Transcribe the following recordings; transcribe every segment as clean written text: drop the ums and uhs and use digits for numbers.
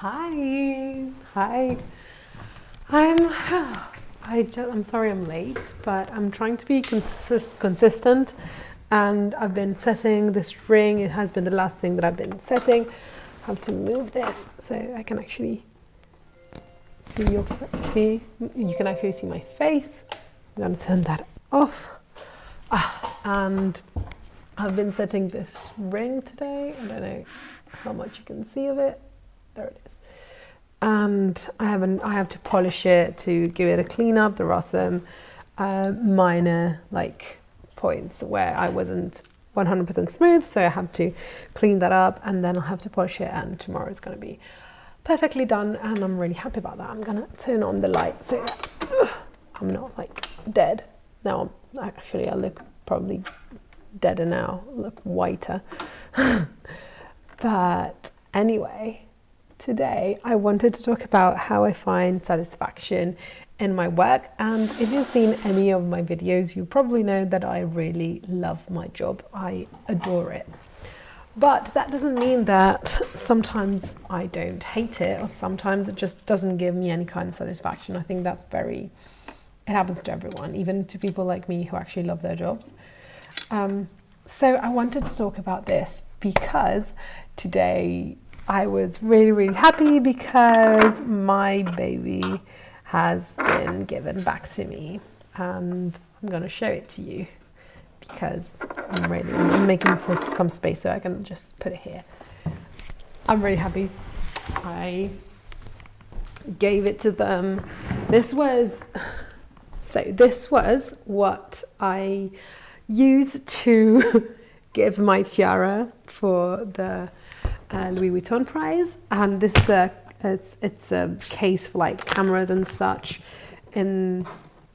Hi. I'm sorry I'm late, but I'm trying to be consistent, and I've been setting this ring. It has been the last thing that I've been setting. I have to move this so I can actually see. You can actually see my face. I'm going to turn that off. And I've been setting this ring today. I don't know how much you can see of it. There it is. And I have to polish it to give it a clean up. There are some minor points where I wasn't 100% smooth, so I have to clean that up, and then I'll have to polish it, and tomorrow it's going to be perfectly done, and I'm really happy about that. I'm going to turn on the light so I'm not dead. Now I look probably deader now, look whiter. But anyway, today I wanted to talk about how I find satisfaction in my work. And if you've seen any of my videos, you probably know that I really love my job. I adore it. But that doesn't mean that sometimes I don't hate it, or sometimes it just doesn't give me any kind of satisfaction. I think it happens to everyone, even to people like me who actually love their jobs. So I wanted to talk about this because today I was really, really happy because my baby has been given back to me, and I'm going to show it to you because I'm making some space so I can just put it here. I'm really happy. I gave it to them. This was what I used to give my tiara for the Louis Vuitton prize, and this it's a case for cameras and such. And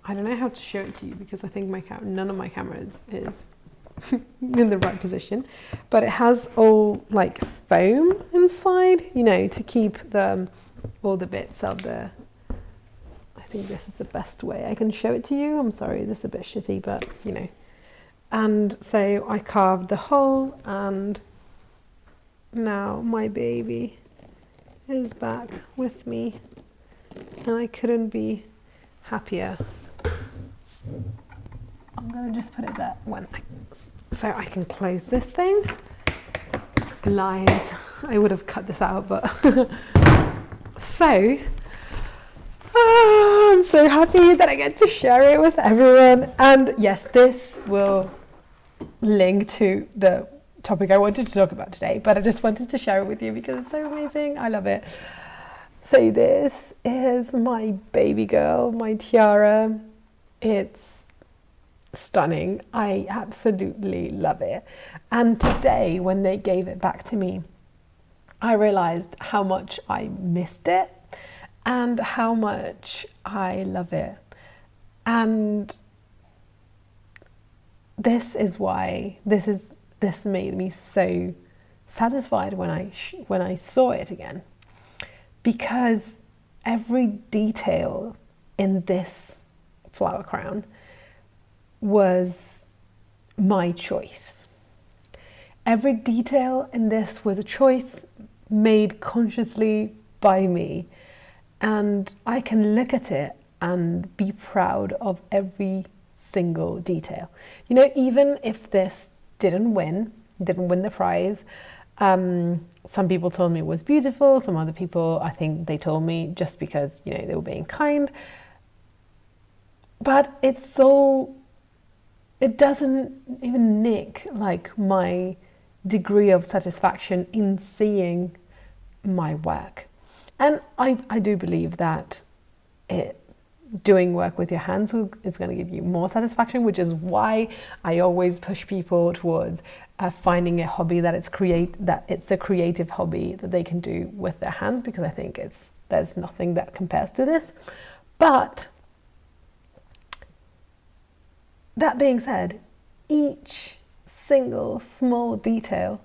I don't know how to show it to you because I think none of my cameras is in the right position, but it has all foam inside, to keep all the bits of the. I think this is the best way I can show it to you. I'm sorry, this is a bit shitty, but And so I carved the hole, and now my baby is back with me, and I couldn't be happier. I'm gonna just put it there so I can close this thing. Lies, I would have cut this out, but so I'm so happy that I get to share it with everyone. And yes, this will link to the topic I wanted to talk about today, but I just wanted to share it with you because it's so amazing. I love it. So this is my baby girl, my tiara. It's stunning. I absolutely love it. And today, when they gave it back to me, I realized how much I missed it and how much I love it. And this is why this made me so satisfied when I saw it again, because every detail in this flower crown was my choice. Every detail in this was a choice made consciously by me, and I can look at it and be proud of every single detail. Even if this didn't win the prize, some people told me it was beautiful. Some other people, I think they told me just because they were being kind. But it doesn't even nick my degree of satisfaction in seeing my work. And I do believe that doing work with your hands is going to give you more satisfaction, which is why I always push people towards finding a hobby that it's a creative hobby that they can do with their hands, because I think there's nothing that compares to this. But that being said, each single small detail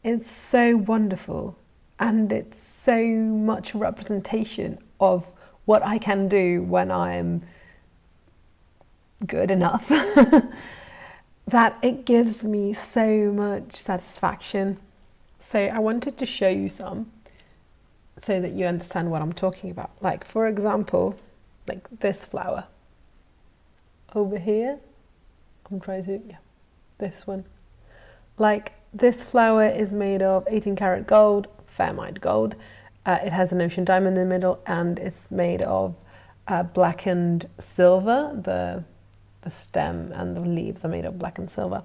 is so wonderful, and it's so much representation of what I can do when I'm good enough that it gives me so much satisfaction. So I wanted to show you some. so that you understand what I'm talking about. Like, for example, like this flower over here. I'm trying to, yeah, this one. Like, this flower is made of 18 karat gold, fairmite gold. It has an ocean diamond in the middle, and it's made of blackened silver. The stem and the leaves are made of blackened silver.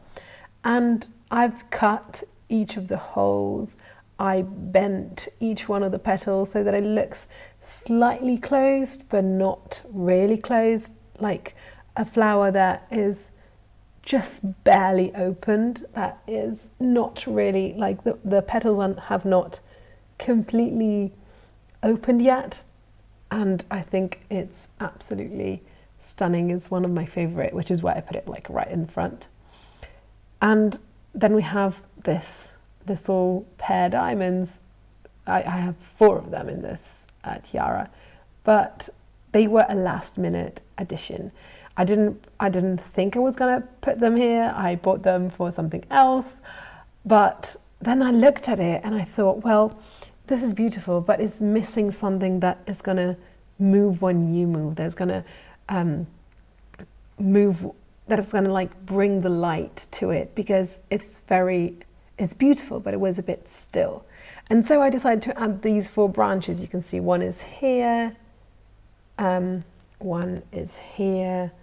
And I've cut each of the holes. I bent each one of the petals so that it looks slightly closed, but not really closed, like a flower that is just barely opened, that is not really, like the petals have not completely opened yet. And I think it's absolutely stunning. It's one of my favorite, which is why I put it like right in the front. And then we have this little pear diamonds. I have 4 of them in this tiara, but they were a last minute addition. I didn't think I was gonna put them here. I bought them for something else, but then I looked at it and I thought, well, this is beautiful, but it's missing something that is gonna move when you move. There's gonna move, that is gonna like bring the light to it, because it's beautiful, but it was a bit still. And so I decided to add these 4 branches. You can see one is here, one is here,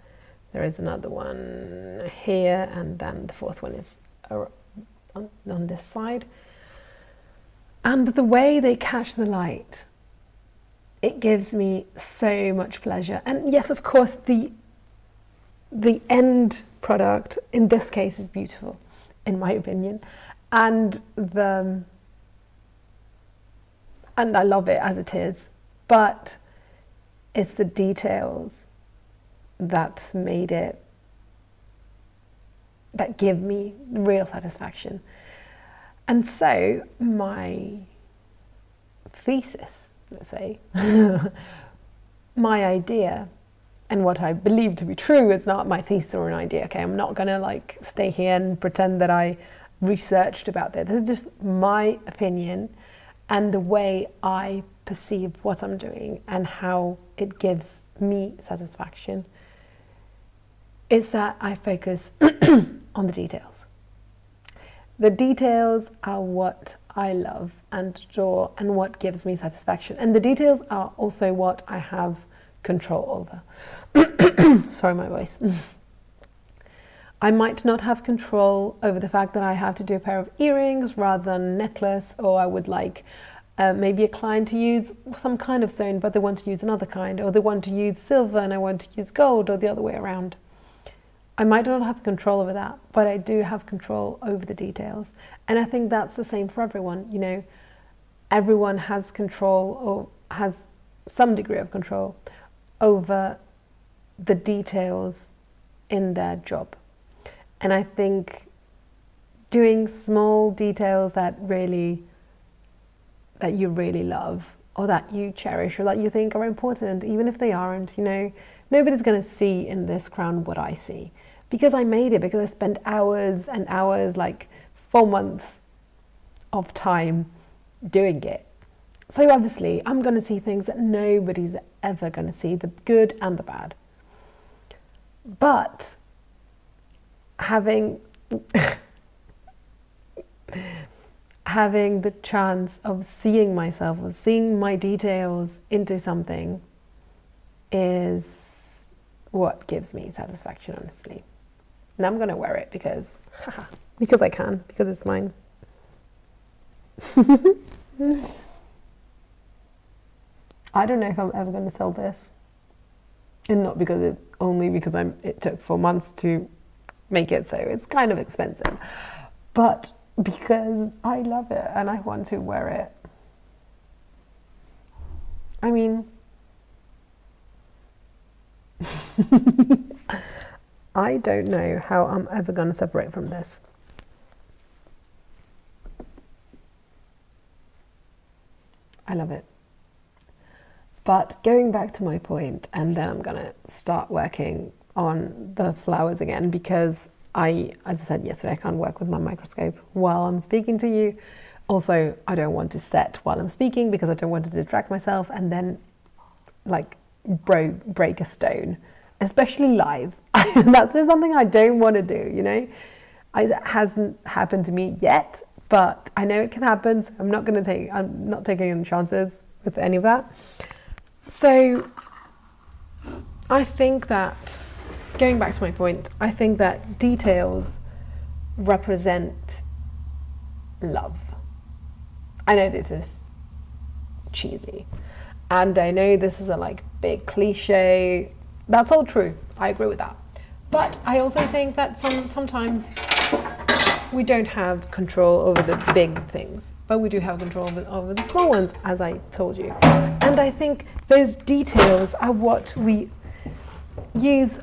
there is another one here, and then the 4th one is on this side. And the way they catch the light, it gives me so much pleasure. And yes, of course, the end product in this case is beautiful, in my opinion, and I love it as it is, but it's the details that made it, that give me real satisfaction. And so my thesis, let's say, my idea, and what I believe to be true, it's not my thesis or an idea, okay? I'm not gonna like stay here and pretend that I researched about this. This is just my opinion and the way I perceive what I'm doing and how it gives me satisfaction, is that I focus on the details. The details are what I love and adore and what gives me satisfaction. And the details are also what I have control over. Sorry, my voice. I might not have control over the fact that I have to do a pair of earrings rather than a necklace, or I would like maybe a client to use some kind of stone, but they want to use another kind, or they want to use silver and I want to use gold, or the other way around. I might not have control over that, but I do have control over the details. And I think that's the same for everyone. You know, everyone has control, or has some degree of control over the details in their job. And I think doing small details that you really love, or that you cherish, or that you think are important, even if they aren't, you know, nobody's going to see in this crown what I see, because I made it, because I spent hours and hours, like 4 months of time doing it. So obviously I'm going to see things that nobody's ever going to see, the good and the bad. But having the chance of seeing myself, of seeing my details into something, is what gives me satisfaction, honestly. And I'm going to wear it because I can, because it's mine. I don't know if I'm ever going to sell this. And not because it took 4 months to make it, so it's kind of expensive. But because I love it and I want to wear it. I mean, I don't know how I'm ever going to separate from this. I love it. But going back to my point, and then I'm going to start working on the flowers again, because as I said yesterday, I can't work with my microscope while I'm speaking to you. Also, I don't want to set while I'm speaking because I don't want to distract myself and then like break a stone, especially live. That's just something I don't want to do, you know. It hasn't happened to me yet, but I know it can happen, so I'm not taking any chances with any of that. So I think that, going back to my point, I think that details represent love. I know this is cheesy, and I know this is a like big cliche. That's all true. I agree with that. But I also think that sometimes we don't have control over the big things, but we do have control over the small ones, as I told you. And I think those details are what we use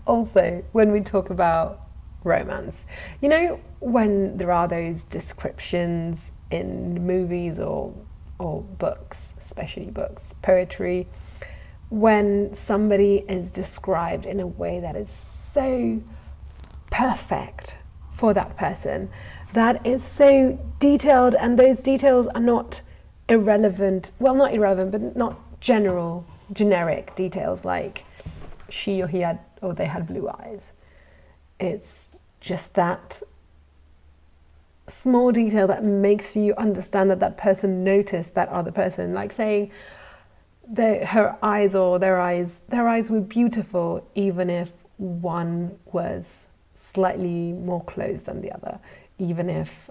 also when we talk about romance. You know, when there are those descriptions in movies or books, especially books, poetry, when somebody is described in a way that is so perfect for that person, that is so detailed, and those details are not irrelevant, well, not irrelevant, but not generic details like she or he had, or they had blue eyes. It's just that small detail that makes you understand that that person noticed that other person, like saying her eyes or their eyes were beautiful, even if one was slightly more closed than the other, even if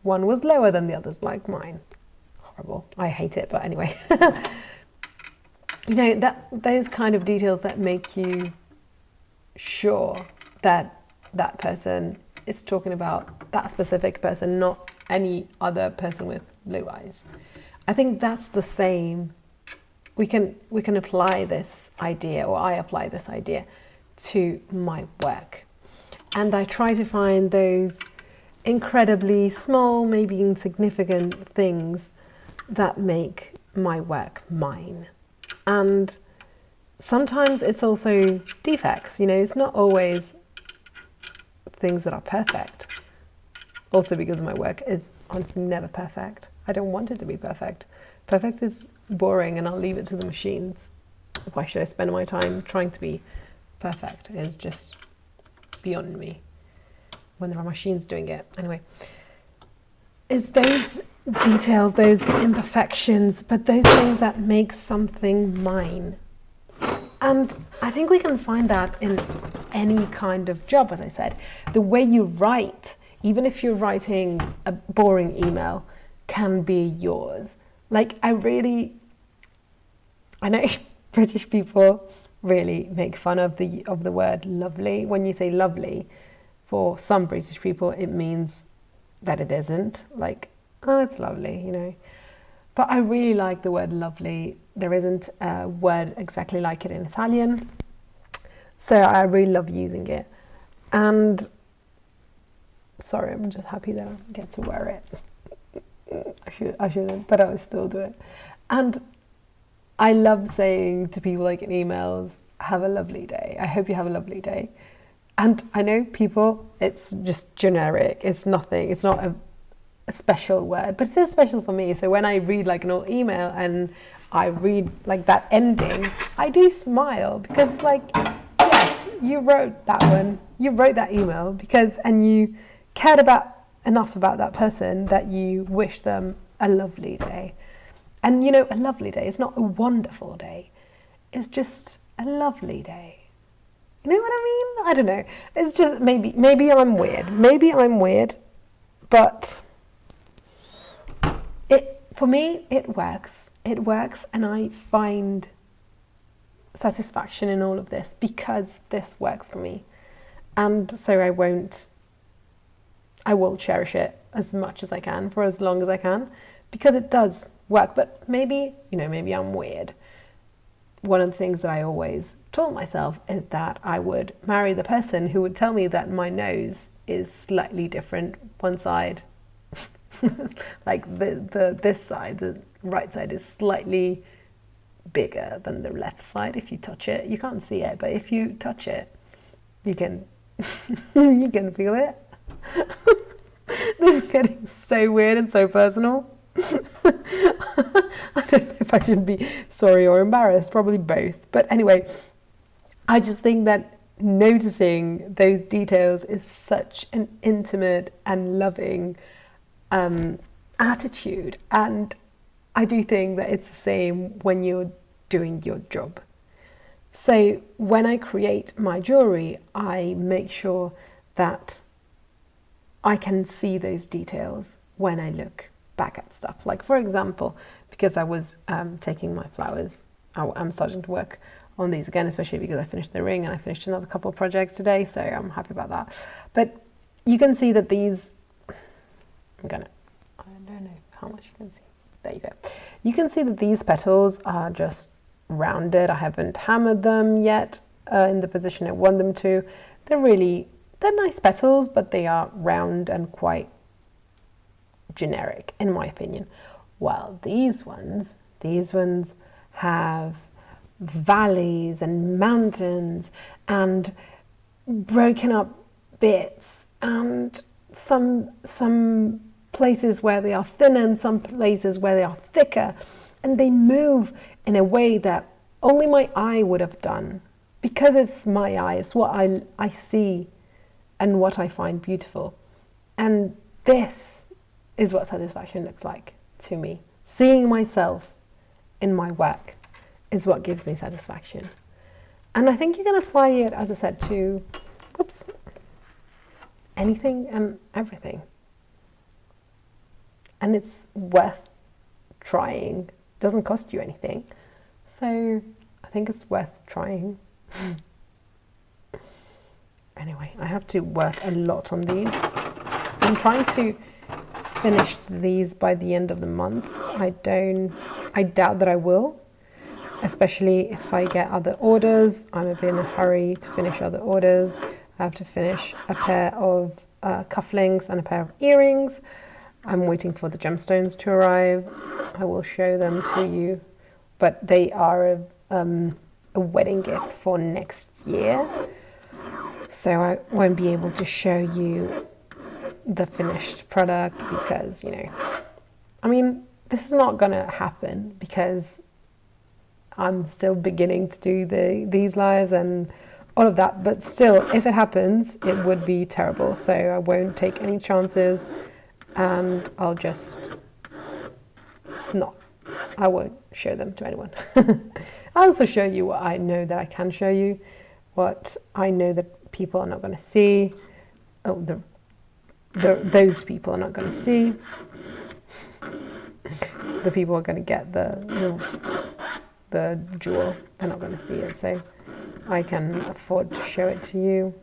one was lower than the others, like mine. Horrible. I hate it, but anyway. You know, those kind of details that make you sure that that person is talking about that specific person, not any other person with blue eyes. I think that's the same. We can apply this idea, or I apply this idea to my work. And I try to find those incredibly small, maybe insignificant things that make my work mine. And sometimes it's also defects, you know, it's not always things that are perfect. Also because my work is honestly never perfect. I don't want it to be perfect. Perfect is boring, and I'll leave it to the machines. Why should I spend my time trying to be perfect? It's just beyond me when there are machines doing it. Anyway, it's those details, those imperfections, but those things that make something mine. And I think we can find that in any kind of job, as I said. The way you write, even if you're writing a boring email, can be yours. Like, I know British people really make fun of the word lovely. When you say lovely, for some British people, it means that it isn't. Like, oh, it's lovely, you know. But I really like the word lovely. There isn't a word exactly like it in Italian, so I really love using it. And sorry, I'm just happy that I get to wear it. I shouldn't, but I would still do it. And I love saying to people, like in emails, have a lovely day. I hope you have a lovely day. And I know people, it's just generic. It's nothing. It's not a special word, but it is special for me. So when I read like an old email and I read like that ending, I do smile, because it's like, yes, you wrote that one. You wrote that email and you cared enough about that person that you wish them a lovely day. And you know, a lovely day is not a wonderful day. It's just a lovely day. You know what I mean? I don't know. It's just maybe I'm weird, but for me, it works. It works, and I find satisfaction in all of this because this works for me. And so I will cherish it as much as I can for as long as I can, because it does work. But maybe I'm weird. One of the things that I always told myself is that I would marry the person who would tell me that my nose is slightly different one side. Like this side, the right side, is slightly bigger than the left side. If you touch it, you can't see it, but if you touch it, you can you can feel it. This is getting so weird and so personal. I don't know if I should be sorry or embarrassed, probably both. But anyway, I just think that noticing those details is such an intimate and loving attitude. And I do think that it's the same when you're doing your job. So when I create my jewelry, I make sure that I can see those details when I look back at stuff. Like, for example, because I was taking my flowers, I'm starting to work on these again, especially because I finished the ring and I finished another couple of projects today, so I'm happy about that. But you can see that these, I don't know how much you can see. There you go. You can see that these petals are just rounded. I haven't hammered them yet in the position I want them to. They're nice petals, but they are round and quite generic, in my opinion. While these ones have valleys and mountains and broken up bits, and some places where they are thinner and some places where they are thicker, and they move in a way that only my eye would have done, because it's my eye, it's what I see and what I find beautiful. And this is what satisfaction looks like to me. Seeing myself in my work is what gives me satisfaction. And I think you can apply it, as I said, to anything and everything. And it's worth trying. It doesn't cost you anything. So I think it's worth trying. Anyway, I have to work a lot on these. I'm trying to finish these by the end of the month. I doubt that I will, especially if I get other orders. I'm a bit in a hurry to finish other orders. I have to finish a pair of cufflinks and a pair of earrings. I'm waiting for the gemstones to arrive. I will show them to you, but they are a wedding gift for next year. So I won't be able to show you the finished product because, I mean, this is not going to happen because I'm still beginning to do these lives and all of that. But still, if it happens, it would be terrible. So I won't take any chances, and I'll just I won't show them to anyone. I'll also show you what I know that I can show you, what I know that people are not going to see. Those people are not going to see. The people are going to get the jewel. They're not going to see it, so I can afford to show it to you.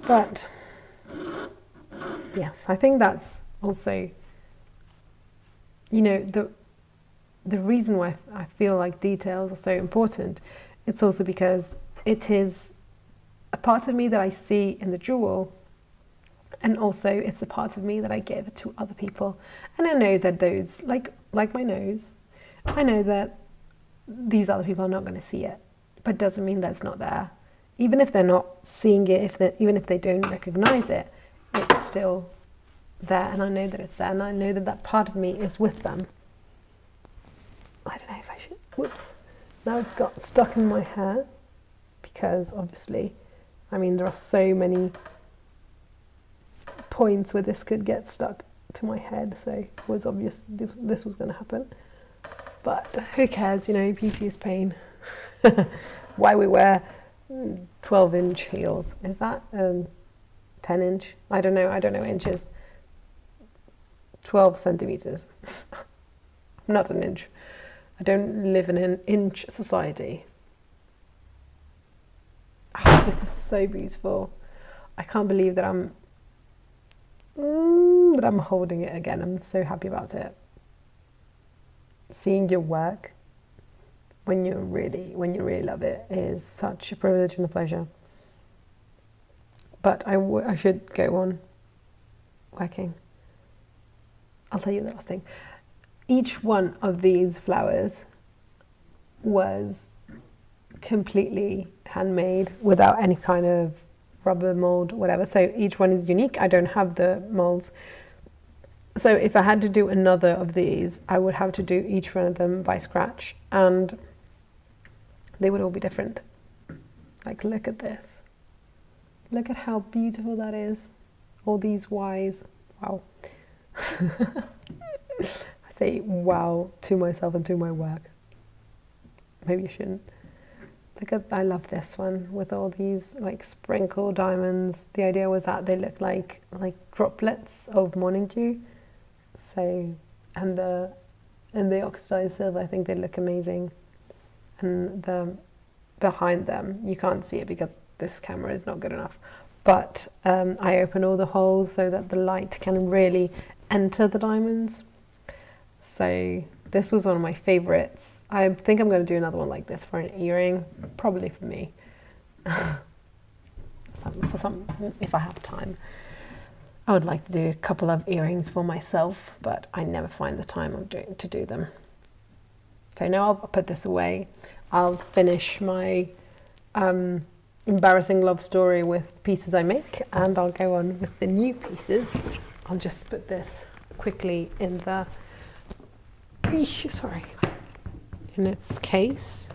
But yes, I think that's also, the reason why I feel like details are so important. It's also because it is a part of me that I see in the jewel, and also it's a part of me that I give to other people. And I know that those, like my nose, I know that these other people are not going to see it, but doesn't mean that it's not there. Even if they're not seeing it, even if they don't recognize it, it's still there, and I know that it's there, and I know that that part of me is with them. I don't know if I should, whoops, now it's got stuck in my hair, because obviously, I mean, there are so many points where this could get stuck to my head, so it was obvious this was going to happen. But who cares, beauty is pain. Why we wear 12-inch heels? Is that 10-inch? I don't know inches. 12 centimeters. Not an inch. I don't live in an inch society. Oh, this is so beautiful. I can't believe that I'm holding it again. I'm so happy about it. Seeing your work when you really love it is such a privilege and a pleasure. But I should go on working. I'll tell you the last thing. Each one of these flowers was completely handmade without any kind of rubber mold, whatever. So each one is unique. I don't have the molds. So if I had to do another of these, I would have to do each one of them by scratch, and they would all be different. Like, look at this. Look at how beautiful that is. All these Ys. Wow. I say wow to myself and to my work. Maybe I shouldn't. Look at, I love this one with all these like sprinkle diamonds. The idea was that they look like droplets of morning dew. So, and the oxidized silver, I think they look amazing. And the behind them, you can't see it because this camera is not good enough. But I open all the holes so that the light can really enter the diamonds. So this was one of my favorites. I think I'm going to do another one like this for an earring, probably for me. for some, if I have time. I would like to do a couple of earrings for myself, but I never find the time to do them. So now I'll put this away. I'll finish my embarrassing love story with pieces I make, and I'll go on with the new pieces. I'll just put this quickly in the in its case,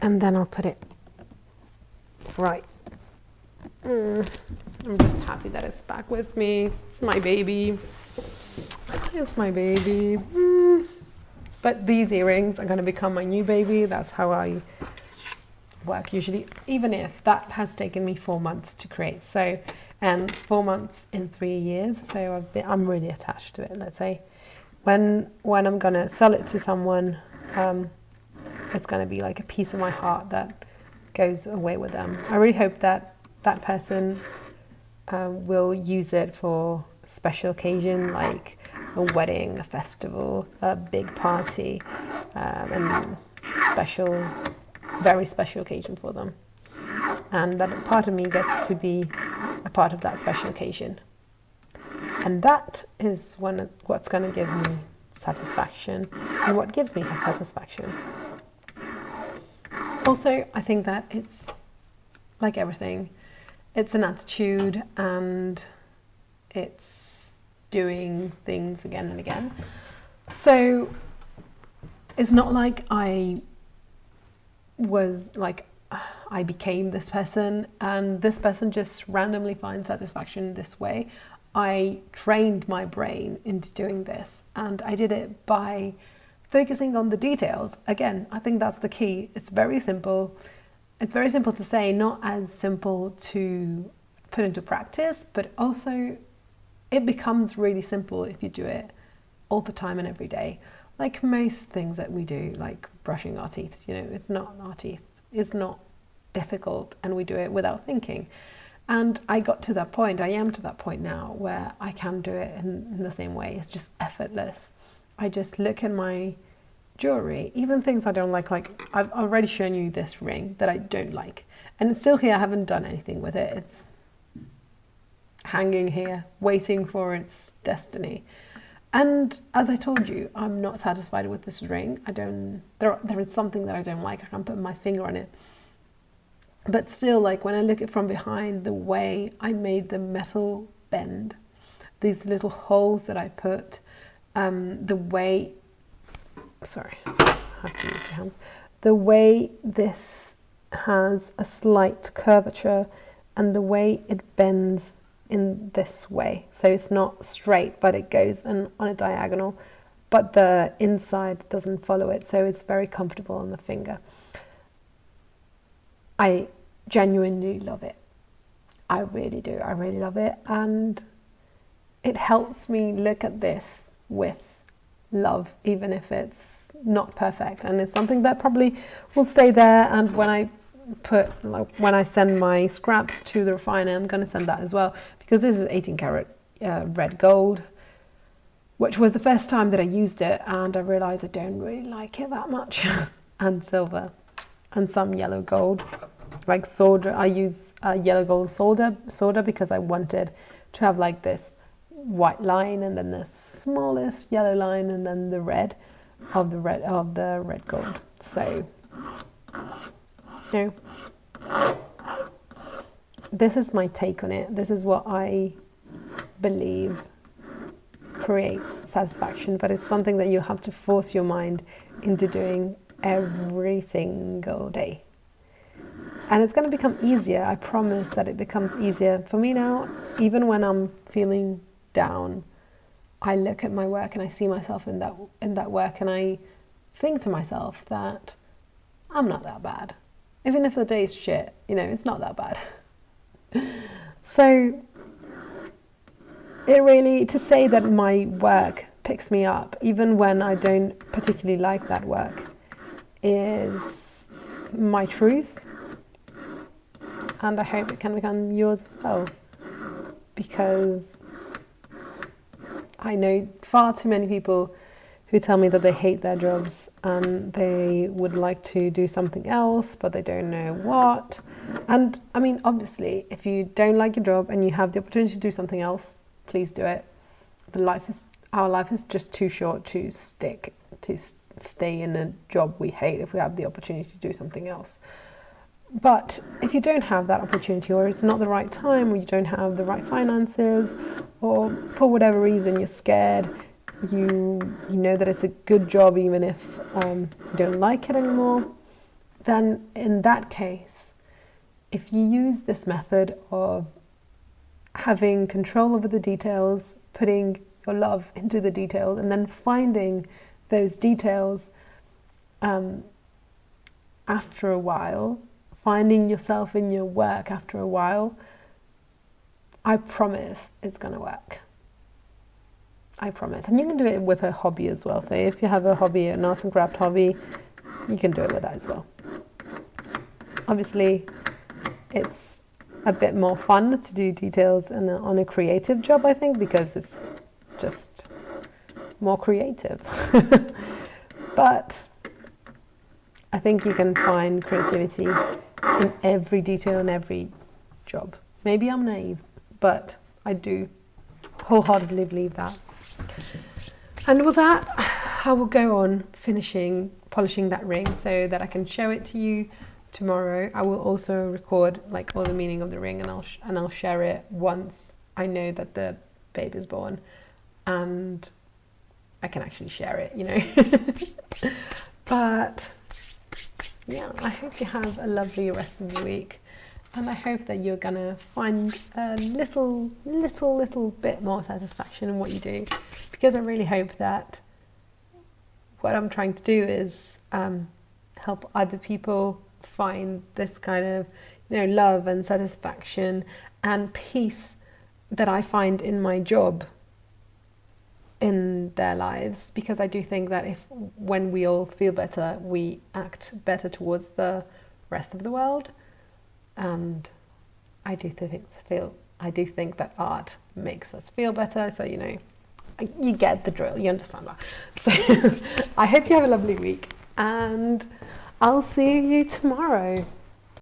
and then I'll put it right. I'm just happy that it's back with me. It's my baby. It's my baby. But these earrings are going to become my new baby. That's how I work usually, even if that has taken me 4 months to create. So, and 4 months in 3 years. So I'm really attached to it. Let's say when I'm going to sell it to someone, it's going to be like a piece of my heart that goes away with them. I really hope that that person will use it for a special occasion, like a wedding, a festival, a big party, and very special occasion for them. And that part of me gets to be a part of that special occasion. And that is what's going to give me satisfaction, and what gives me satisfaction. Also, I think that it's like everything. It's an attitude, and it's doing things again and again. So it's not like I became this person and this person just randomly finds satisfaction this way. I trained my brain into doing this, and I did it by focusing on the details. Again, I think that's the key. It's very simple. It's very simple to say, not as simple to put into practice, but also it becomes really simple if you do it all the time and every day. Like most things that we do, like brushing our teeth, it's not our teeth. It's not difficult, and we do it without thinking. And I got to that point, I am to that point now, where I can do it in the same way. It's just effortless. I just look at my jewelry, even things I don't like I've already shown you this ring that I don't like, and it's still here. I haven't done anything with it. It's hanging here, waiting for its destiny. And as I told you, I'm not satisfied with this ring. There is something that I don't like. I can't put my finger on it. But still, like when I look at it from behind, the way I made the metal bend, these little holes that I put, the way, sorry, I have to use your hands, the way this has a slight curvature, and the way it bends in this way. So it's not straight, but it goes on a diagonal, but the inside doesn't follow it. So it's very comfortable on the finger. I genuinely love it. I really do. I really love it. And it helps me look at this with love, even if it's not perfect. And it's something that probably will stay there. And when I send my scraps to the refiner, I'm going to send that as well, because this is 18 karat red gold, which was the first time that I used it, and I realized I don't really like it that much. And silver and some yellow gold, like solder. I use yellow gold solder because I wanted to have like this white line, and then the smallest yellow line, and then the red of the red gold. So this is my take on it. This is what I believe creates satisfaction, but it's something that you have to force your mind into doing every single day. And it's going to become easier. I promise that it becomes easier for me now. Even when I'm feeling down, I look at my work and I see myself in that work, and I think to myself that I'm not that bad. Even if the day's shit, it's not that bad. So it really, to say that my work picks me up, even when I don't particularly like that work, is my truth. And I hope it can become yours as well, because I know far too many people who tell me that they hate their jobs and they would like to do something else, but they don't know what. And I mean, obviously, if you don't like your job and you have the opportunity to do something else, please do it. Our life is just too short to stay in a job we hate if we have the opportunity to do something else. But if you don't have that opportunity, or it's not the right time, or you don't have the right finances, or for whatever reason you're scared, you know that it's a good job even if you don't like it anymore, then in that case, if you use this method of having control over the details, putting your love into the details, and then finding those details after a while, finding yourself in your work after a while, I promise it's going to work. I promise. And you can do it with a hobby as well. So if you have a hobby, an arts and craft hobby, you can do it with that as well. Obviously, it's a bit more fun to do details on a creative job, I think, because it's just more creative. But I think you can find creativity in every detail in every job. Maybe I'm naive, but I do wholeheartedly believe that. And with that, I will go on polishing that ring so that I can show it to you tomorrow. I will also record all the meaning of the ring, and I'll share it once I know that the babe is born and I can actually share it, But yeah, I hope you have a lovely rest of the week, and I hope that you're gonna find a little bit more satisfaction in what you do, because I really hope that what I'm trying to do is help other people find this kind of love and satisfaction and peace that I find in my job in their lives, because I do think that when we all feel better, we act better towards the rest of the world. And I do think that art makes us feel better. So you get the drill, you understand that. So I hope you have a lovely week, and I'll see you tomorrow.